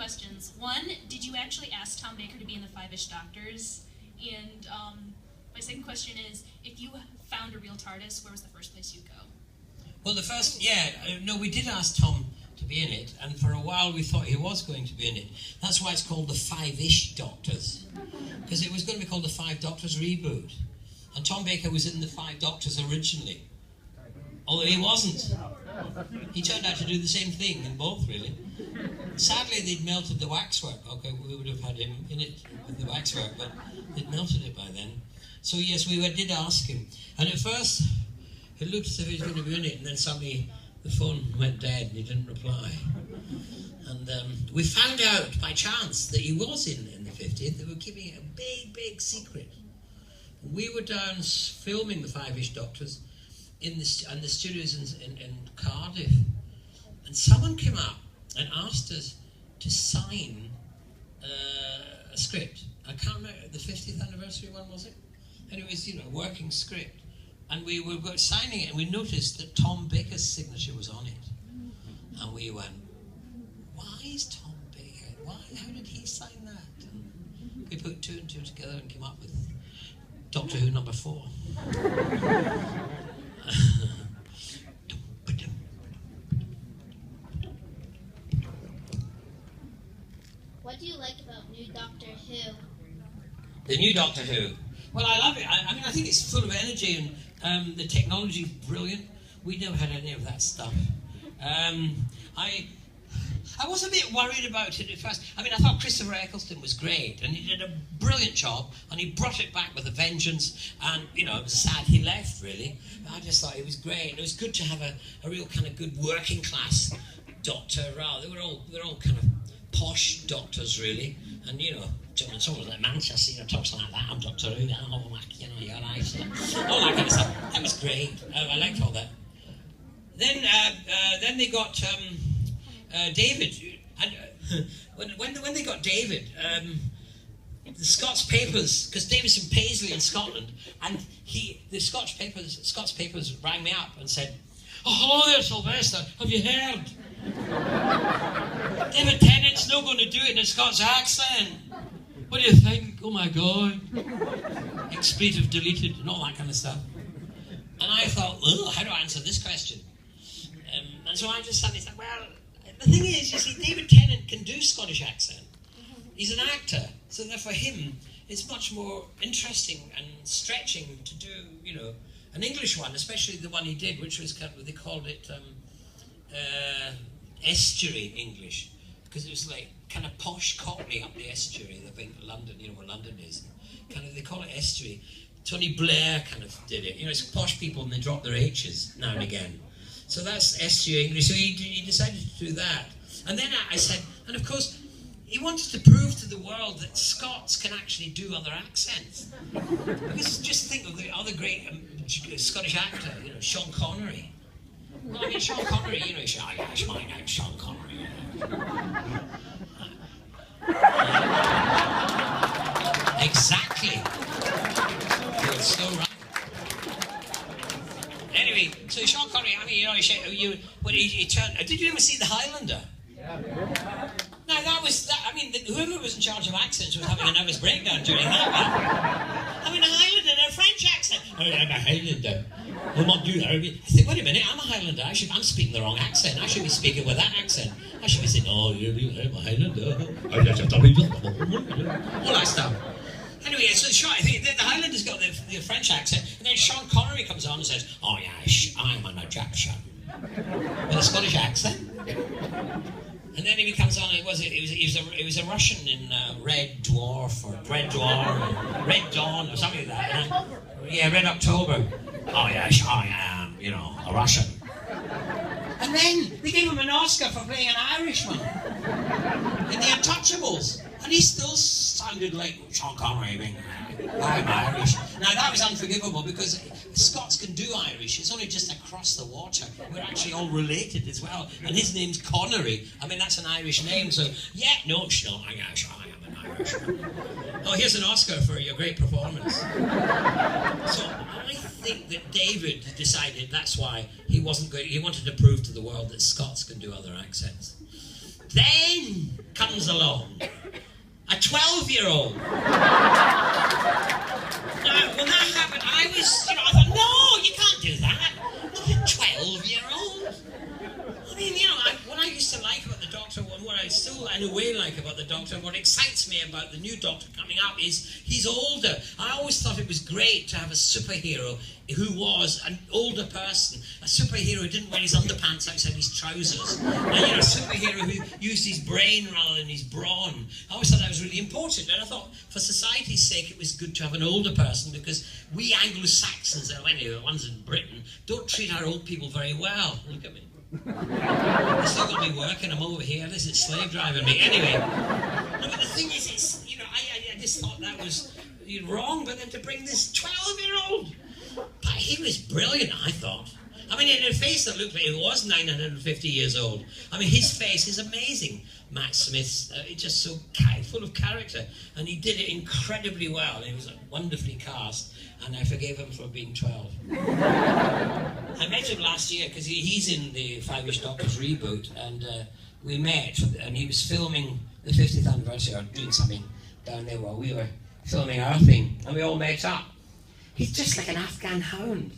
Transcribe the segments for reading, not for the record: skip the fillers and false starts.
questions. One, did you actually ask Tom Baker to be in the Five-ish Doctors? And my second question is, if you found a real TARDIS, where was the first place you'd go? Well, no, we did ask Tom to be in it, and for a while we thought he was going to be in it. That's why it's called the Five-ish Doctors, because it was going to be called the Five Doctors reboot. And Tom Baker was in the Five Doctors originally, although he wasn't. He turned out to do the same thing in both, really. Sadly, they'd melted the waxwork. Okay, we would have had him in it with the waxwork, but they'd melted it by then. So yes, we did ask him. And at first, it looked as if he was going to be in it, and then suddenly the phone went dead and he didn't reply. And we found out by chance that he was in the 50th. They were keeping it a big, big secret. And we were down filming the Five-ish Doctors in the studios in Cardiff. And someone came up and asked us to sign a script. I can't remember, the 50th anniversary one, was it? And it was, a working script. And we were signing it, and we noticed that Tom Baker's signature was on it. And we went, why is Tom Baker? How did he sign that? And we put 2 and 2 together and came up with Doctor Who number 4. What do you like about new Doctor Who? The new Doctor Who? Well, I love it. I think it's full of energy, and the technology's brilliant. We never had any of that stuff. I was a bit worried about it at first. I thought Christopher Eccleston was great, and he did a brilliant job, and he brought it back with a vengeance, and, it was sad he left, really. But I just thought it was great. It was good to have a real kind of good working class doctor. They were all kind of posh doctors, really, and, someone like Manchester, talks like that, I'm Doctor Who, you're right, all that kind of stuff. That was great. I liked all that. Then they got David, and when they got David, the Scots papers, because David's from Paisley in Scotland, and the Scots papers rang me up and said, "Oh, hello there, Sylvester, have you heard? David Tennant's not going to do it in a Scots accent. What do you think? Oh my God. Expletive deleted and all that kind of stuff." And I thought, how do I answer this question? And so I just suddenly said, well, the thing is, you see, David Tennant can do Scottish accent. He's an actor, so therefore him, it's much more interesting and stretching to do, an English one, especially the one he did, which was they called it estuary English, because it was like kind of posh Cockney up the estuary, I think London, where London is. They call it estuary. Tony Blair kind of did it. It's posh people and they drop their H's now and again. So that's estuary English. So he decided to do that. And then I said, and of course, he wanted to prove to the world that Scots can actually do other accents. Because just think of the other great Scottish actor, Sean Connery. Well, Sean Connery, my name's Sean Connery. Exactly. You're so right. Anyway, so Sean Connery, when he turned. Did you ever see The Highlander? Yeah. Now whoever was in charge of accents was having a nervous breakdown during that. A Highlander and a French accent. Oh, I'm a Highlander. We'll not do that. I think, wait a minute, I'm a Highlander. I'm speaking the wrong accent. I should be speaking with that accent. I should be saying, oh, you're a Highlander. All that stuff. Anyway, so the Highlanders got the French accent, and then Sean Connery comes on and says, oh yeah, I'm an Egyptian. With a Scottish accent. And then he comes on, he was a Russian in Red Dwarf, or Red Dawn, or something like that. Yeah, Red October. Oh yes, I am, a Russian. And then they gave him an Oscar for playing an Irishman in The Untouchables. And he still sounded like Sean Connery being, I'm Irish. Now that was unforgivable because Scots can do Irish. It's only just across the water. We're actually all related as well. And his name's Connery. That's an Irish name. So, yeah, no, I am an Irishman. Oh, here's an Oscar for your great performance. So I think that David decided that's why he wasn't going. He wanted to prove to the world that Scots can do other accents. Then comes comes along. A 12-year-old. Now, when that happened, I thought, no, you can't do that. Not a 12-year-old. I mean, what I used to like about the Doctor, and what I still, in a way, like about the Doctor, what excites me about the new Doctor coming up is he's older. I always thought it was great to have a superhero who was an older person, a superhero who didn't wear his underpants outside his trousers, a superhero who used his brain rather than his brawn. I always thought that was really important, and I thought for society's sake it was good to have an older person, because we Anglo-Saxons, anyway, the ones in Britain, don't treat our old people very well. Look at me. It's not going to be working, I'm over here, this is slave driving me. Anyway, no, but the thing is, it's, I just thought that was wrong, but then to bring this 12-year-old, but he was brilliant, I thought. I mean, in a face that looked like he was 950 years old. I mean, his face is amazing. Matt Smith's just so full of character, and he did it incredibly well. He was wonderfully cast, and I forgave him for being 12. I met him last year because he's in the Five-ish Doctors reboot, and we met, and he was filming the 50th anniversary, or doing something down there while we were filming our thing, and we all met up. He's just like an Afghan hound.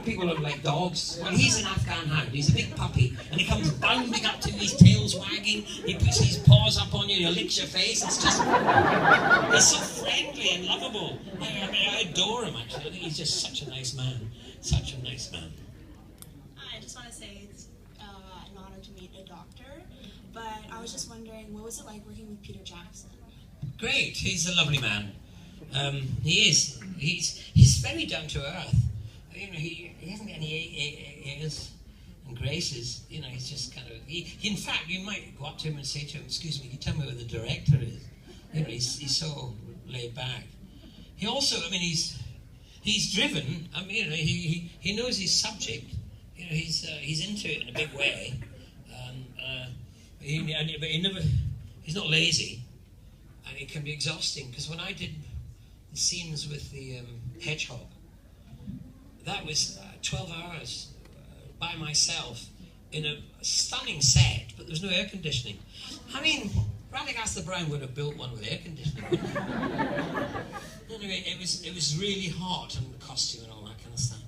People are like dogs. Well, he's an Afghan hound. He's a big puppy, and he comes bounding up to you, his tail's wagging, he puts his paws up on you, he licks your face. It's just, he's so friendly and lovable. I adore him, actually. I think he's just such a nice man. Such a nice man. I just want to say it's an honor to meet a doctor, but I was just wondering, what was it like working with Peter Jackson? Great. He's a lovely man. He is. He's very down to earth. He hasn't got any airs and graces. He's just kind of. In fact, you might go up to him and say to him, "Excuse me, can you tell me where the director is?" He's so laid back. He also, he's driven. He knows his subject. He's into it in a big way. But he's not lazy, and it can be exhausting. Because when I did the scenes with the hedgehog, that was 12 hours by myself in a stunning set, but there was no air conditioning. Radagast the Brown would have built one with air conditioning, wouldn't he? Anyway, it was really hot, and the costume and all that kind of stuff.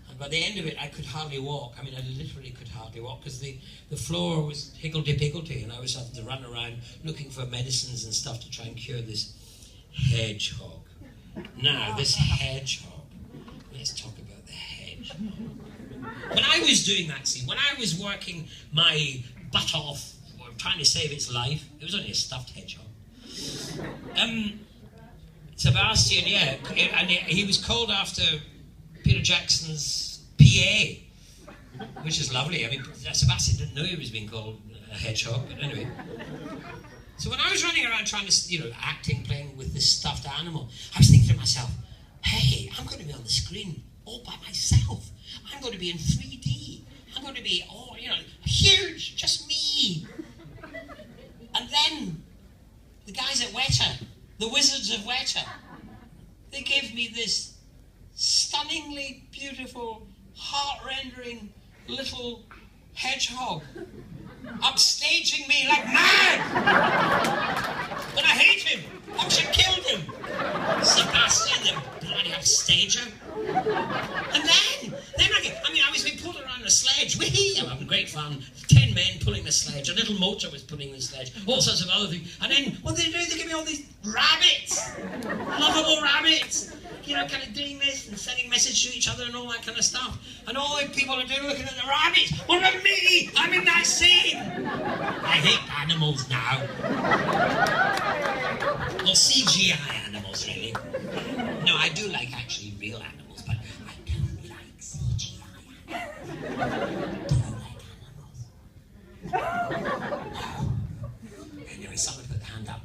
And by the end of it, I could hardly walk. I literally could hardly walk, because the floor was higgledy-piggledy, and I was having to run around looking for medicines and stuff to try and cure this hedgehog. Now, this hedgehog. Let's talk about the hedgehog. When I was doing that scene, when I was working my butt off, trying to save its life, it was only a stuffed hedgehog. Sebastian, yeah, and he was called after Peter Jackson's PA, which is lovely. Sebastian didn't know he was being called a hedgehog, but anyway. So when I was running around trying to, acting, playing with this stuffed animal, I was thinking to myself, hey, I'm going to be on the screen all by myself. I'm going to be in 3D. I'm going to be, huge, just me. And then the guys at Weta, the Wizards of Weta, they gave me this stunningly beautiful, heart-rendering little hedgehog, upstaging me like mad. But I hate him. I should have killed him. Sebastian, the bloody upstager. And then I was being pulled around a sledge. Whee! I'm having great fun. 10 men pulling the sledge. A little motor was pulling the sledge. All sorts of other things. And then what they do? They give me all these rabbits, lovable rabbits. Kind of doing this and sending messages to each other and all that kind of stuff. And all the people are doing looking at the rabbits. What about me? I'm in that scene. I hate animals now. Well, CGI animals, really. No, I do like actually real animals, but I don't like CGI animals. Do you like animals? No. Anyway, someone put the hand up.